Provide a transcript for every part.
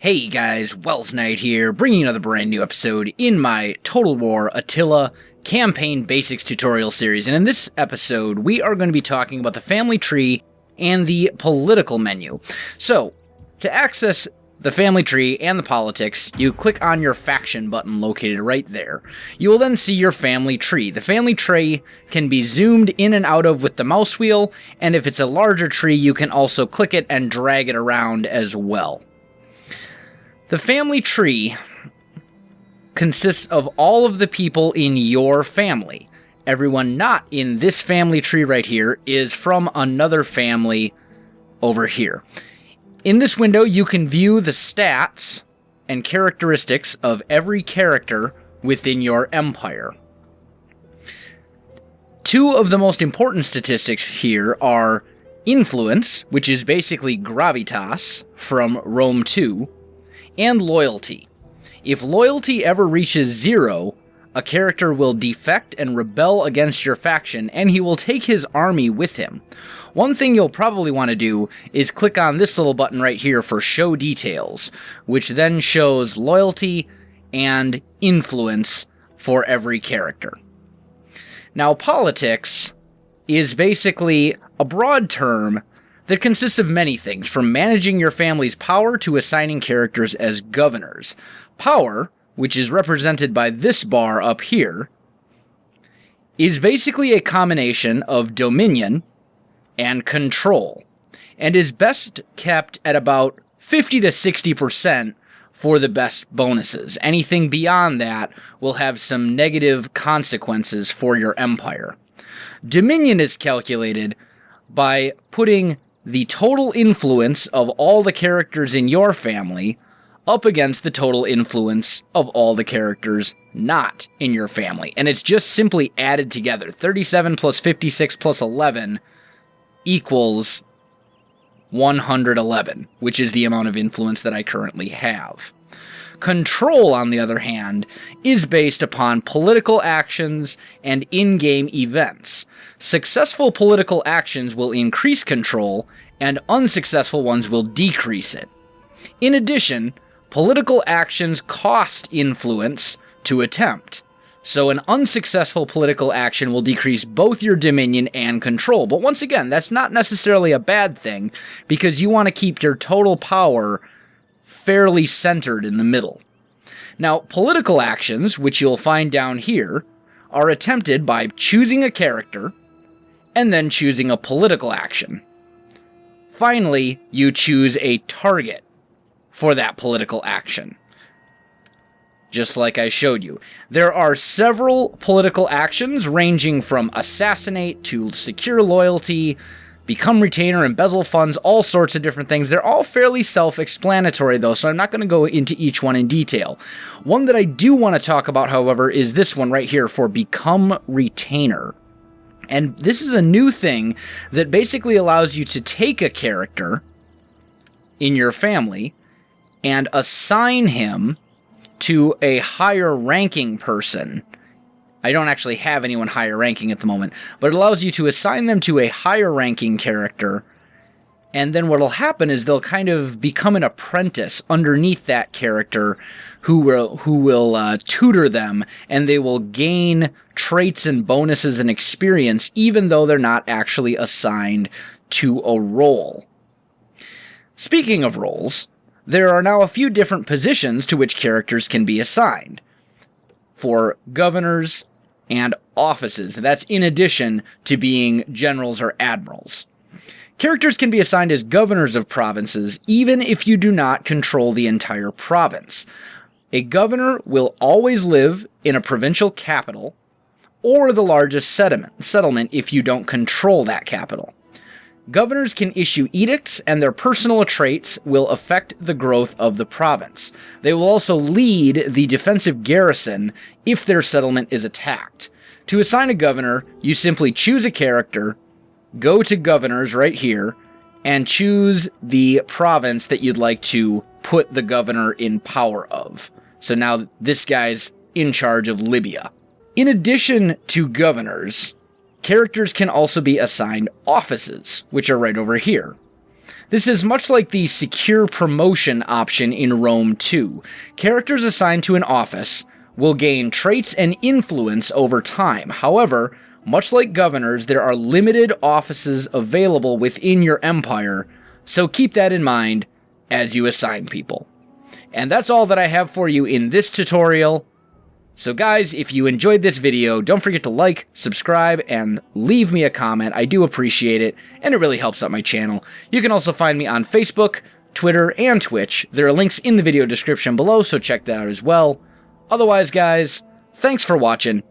Hey guys, Welsknight here, bringing another brand new episode in my Total War Attila Campaign Basics tutorial series. And in this episode, we are going to be talking about the family tree and the political menu. So, to access the family tree and the politics, you click on your faction button located right there. You will then see your family tree. The family tree can be zoomed in and out of with the mouse wheel, and if it's a larger tree, you can also click it and drag it around as well. The family tree consists of all of the people in your family. Everyone not in this family tree right here is from another family over here. In this window, you can view the stats and characteristics of every character within your empire. Two of the most important statistics here are influence, which is basically gravitas from Rome 2, and loyalty. If loyalty ever reaches 0, a character will defect and rebel against your faction, and he will take his army with him. One thing you'll probably want to do is click on this little button right here for Show Details, which then shows loyalty and influence for every character. Now, politics is basically a broad term that consists of many things, from managing your family's power to assigning characters as governors. Power, which is represented by this bar up here, is basically a combination of dominion and control, and is best kept at about 50 to 60% for the best bonuses. Anything beyond that will have some negative consequences for your empire. Dominion is calculated by putting the total influence of all the characters in your family up against the total influence of all the characters not in your family. And it's just simply added together. 37 plus 56 plus 11 equals 111, which is the amount of influence that I currently have. Control, on the other hand, is based upon political actions and in-game events. Successful political actions will increase control, and unsuccessful ones will decrease it. In addition, political actions cost influence to attempt. So an unsuccessful political action will decrease both your dominion and control. But once again, that's not necessarily a bad thing, because you want to keep your total power fairly centered in the middle. Now, political actions, which you'll find down here, are attempted by choosing a character and then choosing a political action. Finally, you choose a target for that political action, just like I showed you. There are several political actions ranging from assassinate to secure loyalty, become retainer, embezzle funds, all sorts of different things. They're all fairly self-explanatory, though, so I'm not going to go into each one in detail. One that I do want to talk about, however, is this one right here for become retainer. And this is a new thing that basically allows you to take a character in your family and assign him to a higher ranking person. I don't actually have anyone higher ranking at the moment, but it allows you to assign them to a higher ranking character, and then what'll happen is they'll kind of become an apprentice underneath that character who will tutor them, and they will gain traits and bonuses and experience even though they're not actually assigned to a role. Speaking of roles, there are now a few different positions to which characters can be assigned. For governors and offices. That's in addition to being generals or admirals. Characters can be assigned as governors of provinces even if you do not control the entire province. A governor will always live in a provincial capital or the largest settlement if you don't control that capital. Governors can issue edicts, and their personal traits will affect the growth of the province. They will also lead the defensive garrison if their settlement is attacked. To assign a governor, you simply choose a character, go to governors right here, and choose the province that you'd like to put the governor in power of. So now this guy's in charge of Libya. In addition to governors, characters can also be assigned offices, which are right over here. This is much like the secure promotion option in Rome 2. Characters assigned to an office will gain traits and influence over time. However, much like governors, there are limited offices available within your empire, so keep that in mind as you assign people. And that's all that I have for you in this tutorial. So guys, if you enjoyed this video, don't forget to like, subscribe, and leave me a comment. I do appreciate it, and it really helps out my channel. You can also find me on Facebook, Twitter, and Twitch. There are links in the video description below, so check that out as well. Otherwise, guys, thanks for watching,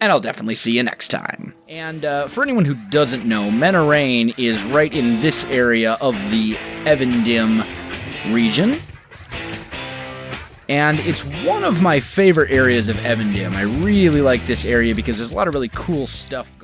and I'll definitely see you next time. And for anyone who doesn't know, Menarain is right in this area of the Evendim region. And it's one of my favorite areas of Evendim. I really like this area because there's a lot of really cool stuff